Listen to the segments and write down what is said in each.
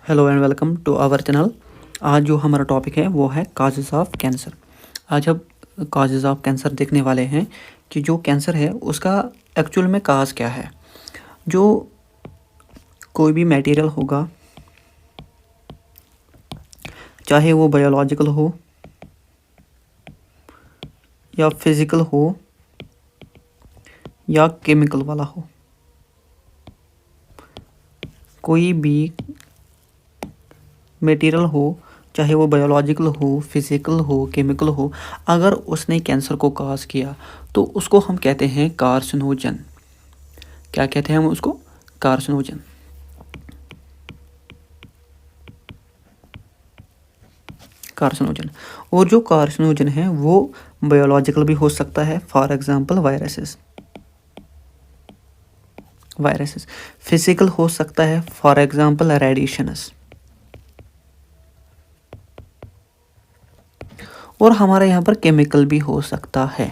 Hello and welcome to our channel. आज जो हमारा टॉपिक है वो है काजेज़ ऑफ कैंसर। आज हम काजेज़ ऑफ कैंसर देखने वाले हैं कि जो कैंसर है उसका एक्चुअल में काज क्या है। जो कोई भी मटेरियल होगा, चाहे वो बायोलॉजिकल हो या फिज़िकल हो या केमिकल वाला हो, कोई भी मटेरियल हो, चाहे वो बायोलॉजिकल हो, फिज़िकल हो, केमिकल हो, अगर उसने कैंसर को काज किया तो उसको हम कहते हैं कार्सिनोजन। क्या कहते हैं हम उसको? कार्सिनोजन। कार्सिनोजन। और जो कार्सिनोजन है वो बायोलॉजिकल भी हो सकता है, फॉर एग्जांपल वायरसेस। फिजिकल हो सकता है, फॉर एग्जांपल रेडिएशंस। और हमारे यहाँ पर केमिकल भी हो सकता है।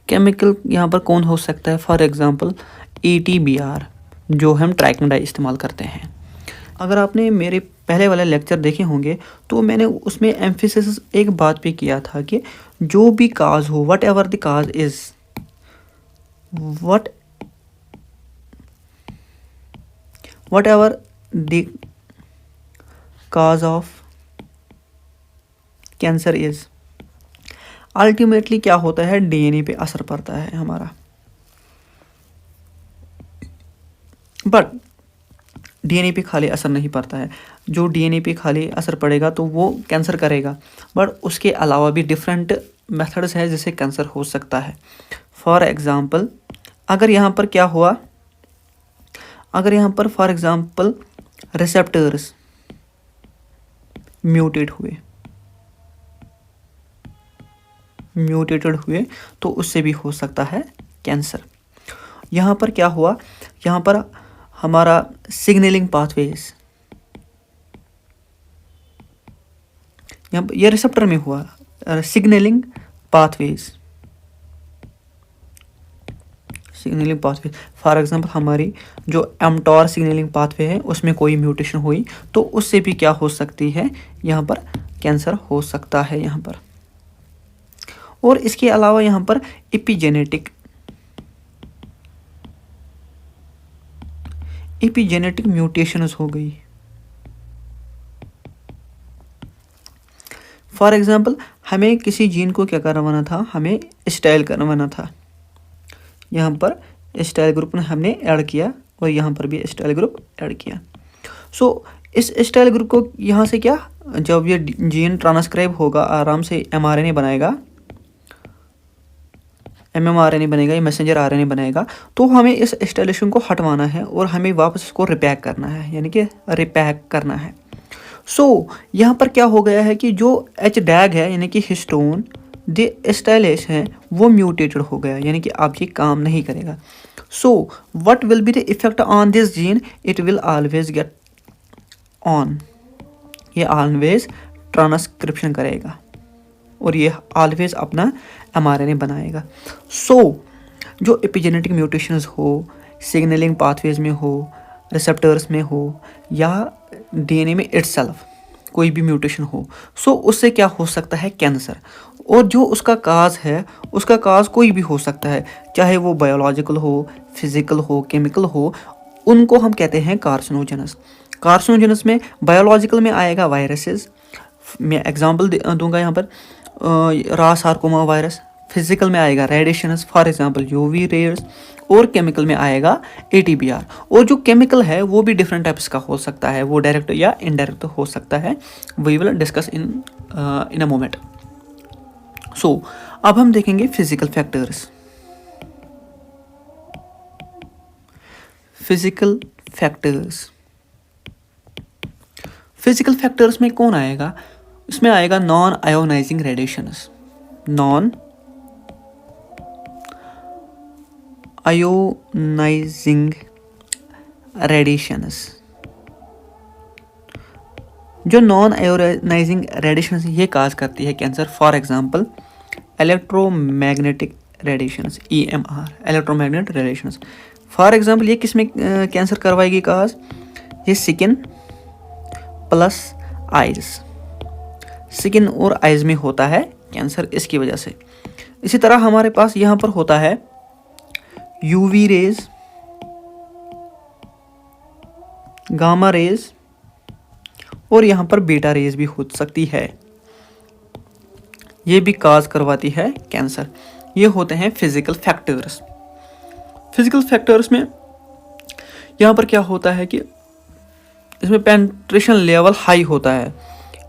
केमिकल यहाँ पर कौन हो सकता है? फॉर एग्जांपल ETBR, जो हम ट्राइक्लोन डाई इस्तेमाल करते हैं। अगर आपने मेरे पहले वाले लेक्चर देखे होंगे तो मैंने उसमें एम्फेसिस एक बात पे किया था कि जो भी काज हो, what ever the cause is, what ever the cause of cancer is, ultimately क्या होता है? DNA पे असर पड़ता है हमारा। बट DNA पे खाली असर नहीं पड़ता है। जो DNA पे खाली असर पड़ेगा तो वो कैंसर करेगा, बट उसके अलावा भी डिफरेंट मेथड्स है जिससे कैंसर हो सकता है। फॉर एग्जांपल अगर यहाँ पर क्या हुआ, अगर यहाँ पर फॉर एग्जांपल रिसेप्टर्स म्यूटेटेड हुए तो उससे भी हो सकता है कैंसर। यहाँ पर क्या हुआ, यहाँ पर हमारा सिग्नलिंग पाथवेज, ये रिसेप्टर में हुआ सिग्नलिंग पाथवेज। फॉर एग्जांपल हमारी जो mTOR सिग्नलिंग पाथवे है उसमें कोई म्यूटेशन हुई तो उससे भी क्या हो सकती है? यहाँ पर कैंसर हो सकता है यहाँ पर। और इसके अलावा यहाँ पर एपिजेनेटिक म्यूटेशंस हो गई। फॉर एग्जांपल हमें किसी जीन को क्या करवाना था? हमें स्टाइल करवाना था। यहाँ पर स्टाइल ग्रुप ने हमने ऐड किया और यहाँ पर भी स्टाइल ग्रुप ऐड किया। सो इस स्टाइल ग्रुप को यहाँ से क्या, जब ये जीन ट्रांसक्राइब होगा आराम से mRNA बनाएगा, mmRNA बनेगा, ये मैसेंजर RNA बनेगा, तो हमें इस स्टाइलेशन को हटवाना है और हमें वापस इसको रिपैक करना है, यानी कि रिपैक करना है। सो यहाँ पर क्या हो गया है कि जो HDAG है यानी कि हिस्टोन द स्टाइलेश है वो म्यूटेटेड हो गया, यानी कि अब ये काम नहीं करेगा। So what will be the effect on this gene? It will always get on, ये ऑलवेज ट्रांसक्रिप्शन करेगा और ये ऑलवेज अपना mRNA बनाएगा। सो जो एपिजेनेटिक म्यूटेशंस हो, सिग्नलिंग पाथवेज में हो, रिसेप्टर्स में हो या DNA में इटसेल्फ कोई भी म्यूटेशन हो, सो उससे क्या हो सकता है? कैंसर। और जो उसका काज है, उसका काज कोई भी हो सकता है, चाहे वो बायोलॉजिकल हो, फिजिकल हो, केमिकल हो, उनको हम कहते हैं कार्सिनोजेनस। कार्सिनोजेनस में बायोलॉजिकल में आएगा वायरसेस, मैं एग्जांपल दूंगा यहाँ पर रॉस सार्कोमा वायरस। फिजिकल में आएगा radiations, for example UV rares. और केमिकल में आएगा ATBR। और जो केमिकल है वो भी डिफरेंट टाइप्स का हो सकता है, वो डायरेक्ट या इनडायरेक्ट हो सकता है। We will discuss in a moment. So अब हम देखेंगे फिजिकल फैक्टर्स। फिजिकल फैक्टर्स में कौन आएगा? इसमें आएगा non ionising radiations. Non ionising radiations, जो नॉन आयोनाइजिंग रेडिएशंस ये काज करती है cancer. For example electromagnetic radiations, EMR, electromagnetic radiations. For example ये किस में कैंसर करवाएगी काज? ये स्किन प्लस आइज, स्किन और आइज में होता है कैंसर इसकी वजह से। इसी तरह हमारे पास यहाँ पर होता है यूवी रेज, गामा रेज और यहाँ पर बीटा रेज भी हो सकती है, ये भी काज करवाती है कैंसर। ये होते हैं फिजिकल फैक्टर्स। फिजिकल फैक्टर्स में यहाँ पर क्या होता है कि इसमें पेनिट्रेशन लेवल हाई होता है,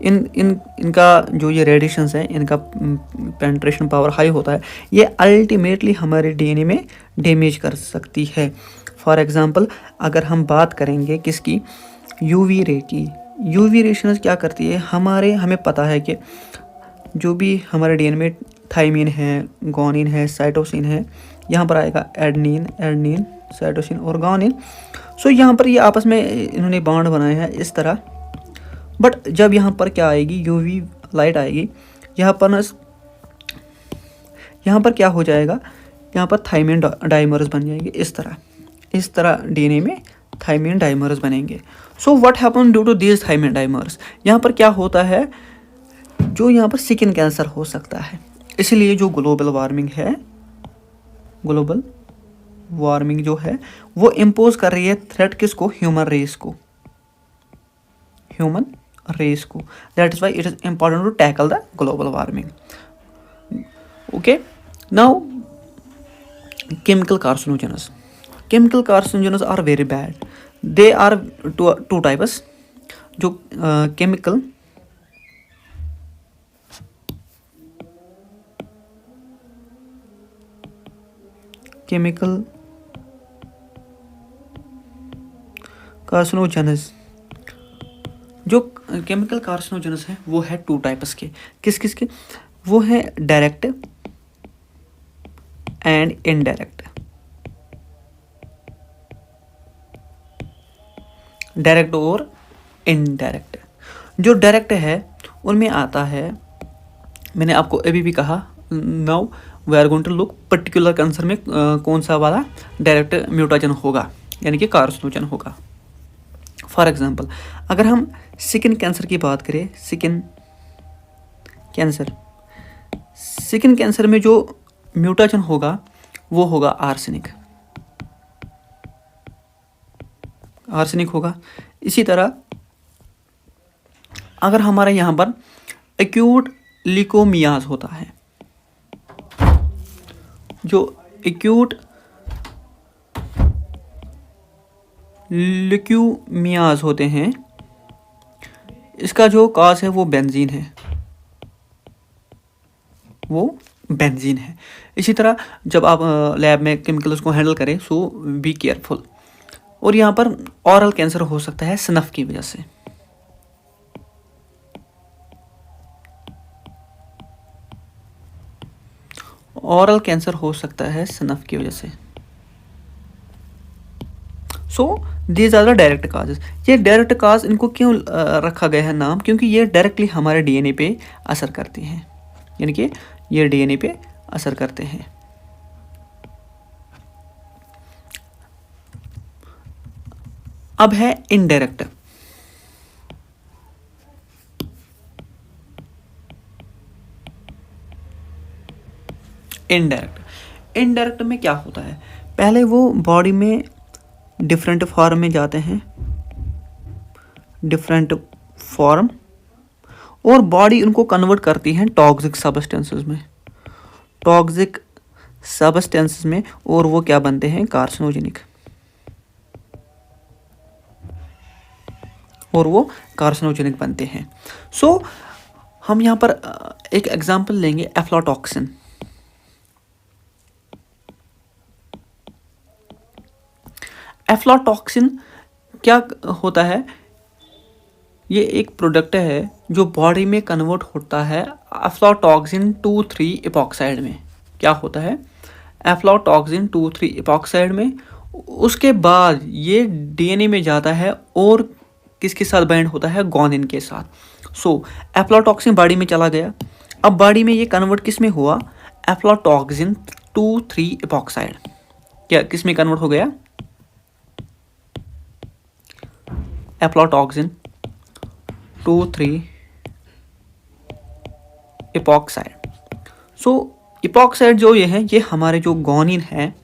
इनका जो ये रेडिएशंस हैं इनका पेनिट्रेशन पावर हाई होता है, ये अल्टीमेटली हमारे डीएनए में डैमेज कर सकती है। फॉर एग्जांपल अगर हम बात करेंगे किसकी, यूवी रे की, यूवी रेडिएशंस क्या करती है, हमें पता है कि जो भी हमारे डीएनए में थाइमिन है, गोनिन है, साइटोसिन है, यहाँ पर आएगा एडनिन, साइटोसिन और गोनिन। सो यहाँ पर ये आपस में इन्होंने बॉन्ड बनाए हैं इस तरह। बट जब यहाँ पर क्या आएगी, यूवी लाइट आएगी, यहाँ पर क्या हो जाएगा, यहाँ पर थाइमिन डाइमर्स बन जाएंगे इस तरह डीएनए में थाइमिन डाइमर्स बनेंगे। So what happen due to this thymine dimers, यहाँ पर क्या होता है, जो यहाँ पर स्किन कैंसर हो सकता है। इसलिए जो ग्लोबल वार्मिंग जो है वो इम्पोज कर रही है थ्रेट किसको, ह्यूमन रेस को। That is why it is important to tackle the global warming. Okay, now chemical carcinogens are very bad. They are two types. जो chemical कार्सिनोजेनस, जो केमिकल कार्सिनोजेनस है वो है 2 टाइप्स के। किस के, वो है डायरेक्ट एंड इनडायरेक्ट। डायरेक्ट और इनडायरेक्ट। जो डायरेक्ट है उनमें आता है, मैंने आपको अभी भी कहा, now we are going to look particular cancer में कौन सा वाला डायरेक्ट म्यूटाजन होगा, यानी कि कार्सिनोजन होगा। फॉर एग्जांपल अगर हम स्किन कैंसर की बात करें, स्किन कैंसर में जो म्यूटाजन होगा वो होगा आर्सेनिक होगा। इसी तरह अगर हमारे यहाँ पर एक्यूट ल्यूकेमियाज होता है, जो एक्यूट ल्यूकेमियाज होते हैं, इसका जो काज है वो बेंजीन है, इसी तरह जब आप लैब में केमिकल्स को हैंडल करें, सो बी केयरफुल। और यहाँ पर ऑरल कैंसर हो सकता है स्नफ की वजह से। ऑरल कैंसर हो सकता है स्नफ की वजह से। So these are the direct causes. ये डायरेक्ट काज, इनको क्यों रखा गया है नाम, क्योंकि ये डायरेक्टली हमारे डीएनए पे असर करती हैं, यानी कि ये डीएनए पे असर करते हैं। अब है इनडायरेक्ट। इनडायरेक्ट में क्या होता है, पहले वो बॉडी में डिफरेंट फॉर्म में जाते हैं, डिफरेंट फॉर्म, और बॉडी उनको कन्वर्ट करती है टॉक्सिक सब्सटेंसेस में, और वो क्या बनते हैं, कार्सिनोजेनिक, और वो कार्सिनोजेनिक बनते हैं। सो हम यहाँ पर एक एग्जांपल लेंगे, एफ्लाटॉक्सिन। एफ्लाटॉक्सिन क्या होता है, ये एक प्रोडक्ट है जो बॉडी में कन्वर्ट होता है एफ्लाटॉक्सिन 2,3 इपॉक्साइड में। क्या होता है, एफ्लाटॉक्सिन 2,3 इपॉक्साइड में। उसके बाद ये डीएनए में जाता है और किसके साथ बाइंड होता है, गोनिन के साथ। सो एफ्लाटॉक्सिन बॉडी में चला गया, अब बॉडी में ये कन्वर्ट किस में हुआ, एफ्लाटॉक्सिन 2,3 इपॉक्साइड, क्या किस में कन्वर्ट हो गया, एफ्लाटॉक्सिन 2,3 इपॉक्साइड। सो इपॉक्साइड जो ये है, ये हमारे जो गोनिन है,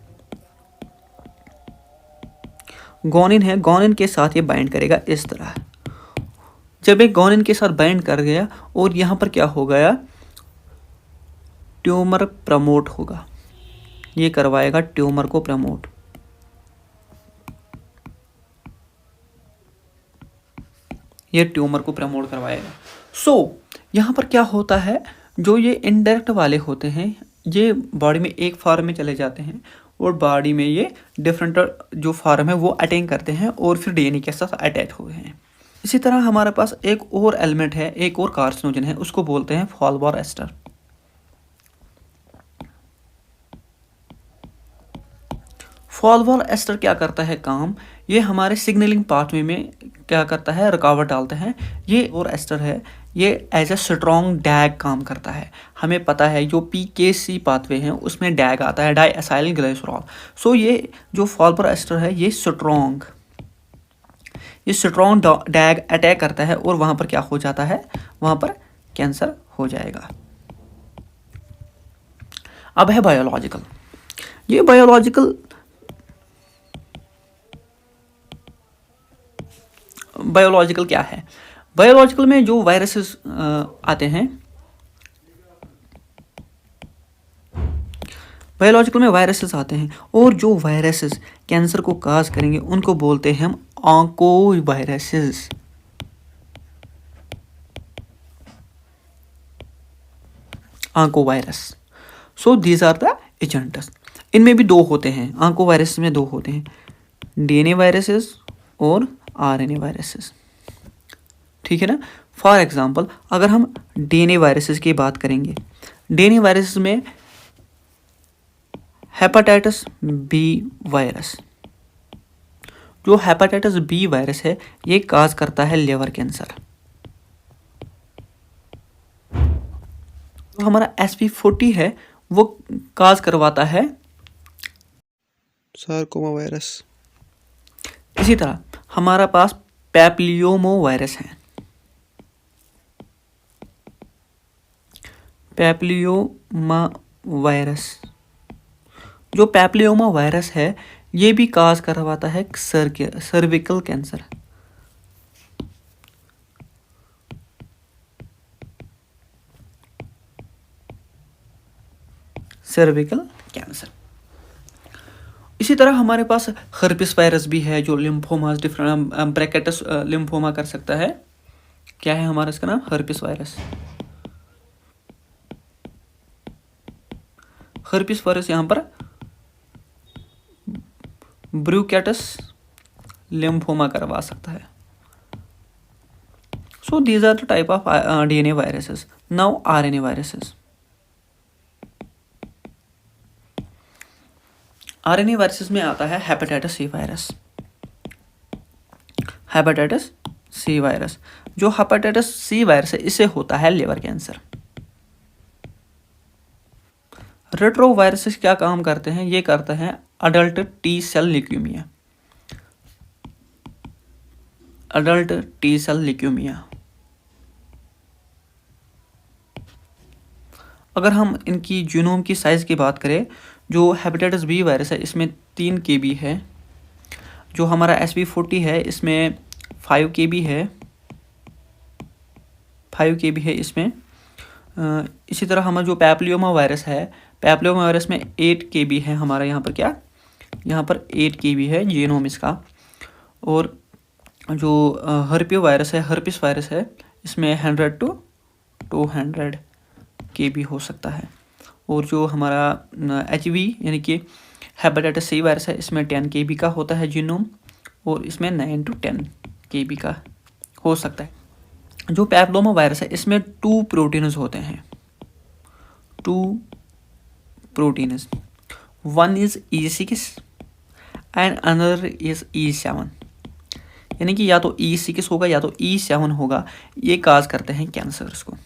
गोनिन के साथ ये बाइंड करेगा इस तरह। जब एक गोनिन के साथ बाइंड कर गया और यहाँ पर क्या हो गया, ट्यूमर प्रमोट होगा, ये करवाएगा ट्यूमर को प्रमोट। ये ट्यूमर को प्रमोट करवाएगा। सो यहाँ पर क्या होता है, जो ये इनडायरेक्ट वाले होते हैं, ये बॉडी में एक फॉर्म में चले जाते हैं और बॉडी में ये डिफरेंट जो फॉर्म है वो अटेन करते हैं और फिर डीएनए के साथ अटैच हुए हैं। इसी तरह हमारे पास एक और एलिमेंट है, एक और कार्सिनोजन है, उसको बोलते हैं फॉलबार एस्टर। फॉलबार एस्टर क्या करता है काम, ये हमारे सिग्नलिंग पाथवे में क्या करता है, रुकावट डालता है। ये और एस्टर है, ये एज ए स्ट्रॉन्ग डैग काम करता है। हमें पता है जो PKC पाथवे हैं उसमें डैग आता है, डाई एसाइल ग्लिसरॉल। सो ये जो फॉलबार एस्टर है, ये स्ट्रॉन्ग डैग अटैक करता है और वहाँ पर क्या हो जाता है, वहाँ पर कैंसर हो जाएगा। अब है बायोलॉजिकल। ये बायोलॉजिकल क्या है, बायोलॉजिकल में जो वायरसेस आते हैं, बायोलॉजिकल में वायरसेस आते हैं और जो वायरसेस कैंसर को काज करेंगे उनको बोलते हैं हम oncoviruses. Oncovirus. So these are the agents. इनमें भी दो होते हैं, ऑन्कोवायरस में दो होते हैं, DNA वायरसेस और RNA वायरसेस। ठीक है ना। फॉर एग्जांपल अगर हम DNA वायरसेस की बात करेंगे, DNA वायरसेस में हेपेटाइटिस B वायरस, जो हेपेटाइटिस B वायरस है ये काज करता है लिवर कैंसर। जो हमारा SV40 है वो काज करवाता है सार्कोमा वायरस। इसी तरह हमारा पास पैप्लियोमो वायरस है, पैप्लियोमा वायरस। जो पैप्लियोमा वायरस है ये भी काज करवाता है सर्विकल कैंसर। Cervical cancer. इसी तरह हमारे पास हर्पिस वायरस भी है, जो लिम्फोमा डिफरेंट ब्रैकेटस लिम्फोमा कर सकता है। क्या है हमारा इसका नाम, हर्पिस वायरस। हर्पिस वायरस यहाँ पर ब्रूकेटस लिम्फोमा करवा सकता है। So these are the type of DNA viruses. Now RNA viruses. RNA viruses में आता है hepatitis C virus. Hepatitis C virus, जो हेपेटाइटिस C वायरस है इसे होता है लिवर कैंसर। रेट्रो वायरसेस क्या काम करते हैं, ये करते हैं adult T cell leukaemia. Adult T cell leukaemia. अगर हम इनकी जीनोम की साइज की बात करें, जो हेपेटाइटिस B वायरस है इसमें 3 KB है, जो हमारा SV40 है इसमें 5 KB है, 5 KB है इसमें। इसी तरह हमारा जो पैप्लियोमा वायरस है, पैप्लियोमा वायरस में 8 KB है हमारा। यहाँ पर क्या, यहाँ पर 8 KB है जीनोम इसका। और जो हर्पियो वायरस है, हर्पिस वायरस है, इसमें 100 to 200 KB हो सकता है। और जो हमारा HV यानी कि हेपेटाइटिस C वायरस है इसमें 10 KB का होता है जीनोम, और इसमें 9 to 10 KB का हो सकता है। जो पैप्लोमा वायरस है इसमें 2 प्रोटीन्स होते हैं, 2 proteins. One is E6 and another is E7। यानी कि या तो E6 होगा या तो E7 होगा, ये काज करते हैं कैंसर्स को।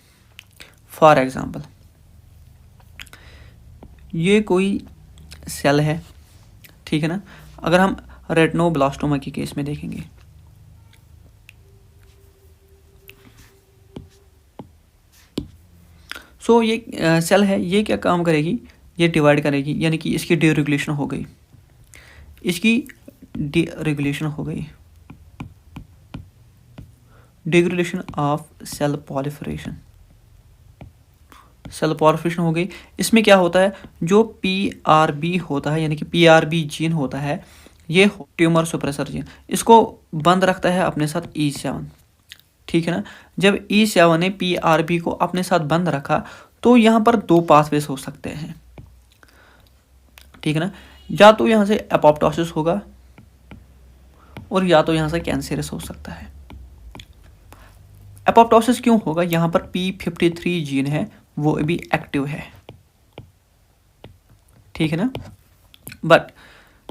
फॉर एग्जांपल ये कोई सेल है, ठीक है ना। अगर हम रेटिनोब्लास्टोमा के केस में देखेंगे, सो ये सेल है, ये क्या काम करेगी, ये डिवाइड करेगी, यानी कि इसकी डीरेगुलेशन हो गई, इसकी डीरेगुलेशन हो गई, deregulation of cell proliferation, cell proliferation हो गई। इसमें क्या होता है, जो PRB होता है, यानी कि PRB जीन होता है, ये ट्यूमर सुप्रेसर जीन, इसको बंद रखता है अपने साथ E7, ठीक है ना। जब E7 ने PRB को अपने साथ बंद रखा तो यहाँ पर दो पाथवेज हो सकते हैं, ठीक है ना। या तो यहाँ से एपोप्टोसिस होगा और या तो यहाँ से कैंसरस हो सकता है। एपोप्टोसिस क्यों होगा, यहाँ पर P53 जीन है वो भी एक्टिव है, ठीक है ना। बट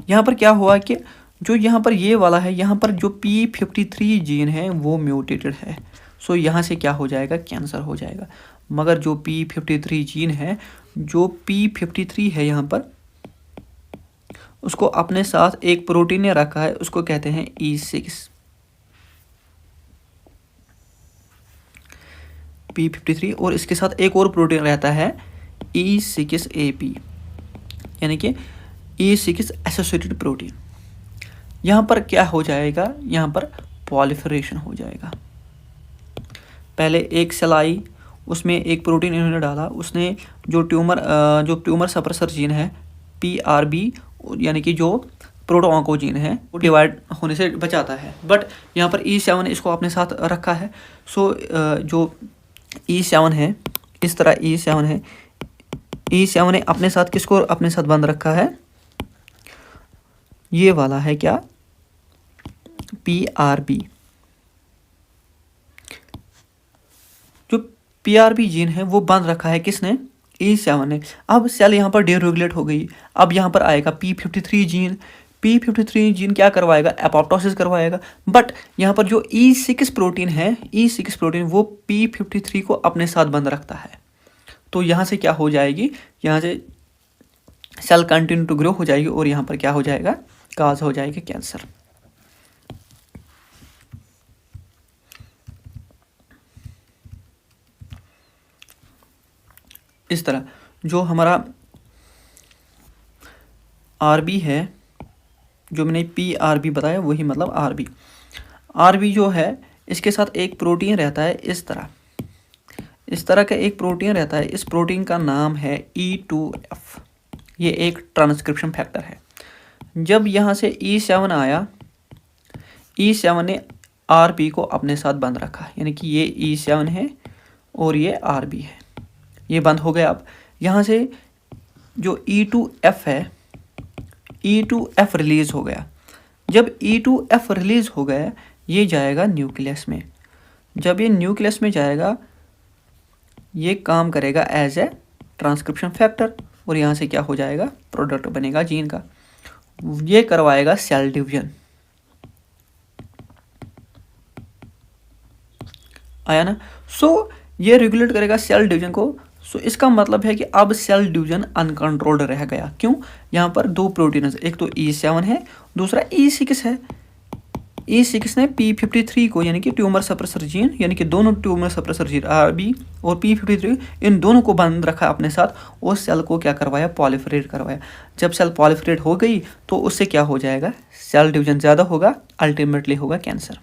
यहाँ पर क्या हुआ कि जो यहाँ पर ये वाला है, यहाँ पर जो P53 जीन है वो म्यूटेटेड है, सो यहाँ से क्या हो जाएगा, कैंसर हो जाएगा। मगर जो P53 जीन है, जो P53 है यहाँ पर, उसको अपने साथ एक प्रोटीन ने रखा है, उसको कहते हैं E6, P53, और इसके साथ एक और प्रोटीन रहता है E6AP, यानी कि E6 एसोसिएटेड प्रोटीन। यहाँ पर क्या हो जाएगा, यहाँ पर पॉलिफरेशन हो जाएगा। पहले एक सेल आई, उसमें एक प्रोटीन इन्होंने डाला, उसने जो ट्यूमर सप्रेसर जीन है PRB, यानी कि जो प्रोटोऑन्कोजीन है, वो डिवाइड होने से बचाता है। बट यहाँ पर E7 ने इसको अपने साथ रखा है। सो जो E7 है, इस तरह E7 है, E7 ने अपने साथ किसको अपने साथ बंद रखा है, ये वाला है क्या, PRB। जो PRB जीन है वो बंद रखा है किसने, E7 ने। अब सेल यहाँ पर डीरेगुलेट हो गई, अब यहाँ पर आएगा P53 जीन। P53 जीन क्या करवाएगा, एपोप्टोसिस करवाएगा। बट यहाँ पर जो E6 प्रोटीन है, E6 प्रोटीन वो P53 को अपने साथ बंद रखता है। तो यहाँ से क्या हो जाएगी, यहाँ से सेल कंटिन्यू टू ग्रो हो जाएगी और यहाँ पर क्या हो जाएगा, काज हो जाएगा कैंसर। इस तरह जो हमारा RB है, जो मैंने PRB बताया वही मतलब RB जो है, इसके साथ एक प्रोटीन रहता है, इस तरह का एक प्रोटीन रहता है। इस प्रोटीन का नाम है E2F, ये एक ट्रांसक्रिप्शन फैक्टर है। जब यहाँ से E7 आया, E7 ने RB को अपने साथ बंद रखा, यानी कि ये E7 है और ये RB है, ये बंद हो गया। अब यहाँ से जो E2F है, E2F रिलीज हो गया। जब E2F रिलीज हो गया, ये जाएगा न्यूक्लियस में। जब ये न्यूक्लियस में जाएगा, ये काम करेगा एज ए ट्रांसक्रिप्शन फैक्टर और यहाँ से क्या हो जाएगा, प्रोडक्ट बनेगा जीन का। ये करवाएगा सेल डिवीजन, आया ना। सो ये रेगुलेट करेगा सेल डिवीजन को। सो इसका मतलब है कि अब सेल डिवीजन अनकंट्रोल्ड रह गया। क्यों, यहाँ पर दो प्रोटीन, एक तो E7 है, दूसरा E6 है। E6 ने P53 को, यानी कि ट्यूमर सप्रेसर जीन, यानी कि दोनों ट्यूमर सप्रेसर जीन RB और P53, इन दोनों को बंद रखा अपने साथ और सेल को क्या करवाया, पॉलिफरेट करवाया। जब सेल पॉलिफरेट हो गई तो उससे क्या हो जाएगा, सेल डिवीजन ज़्यादा होगा, अल्टीमेटली होगा कैंसर।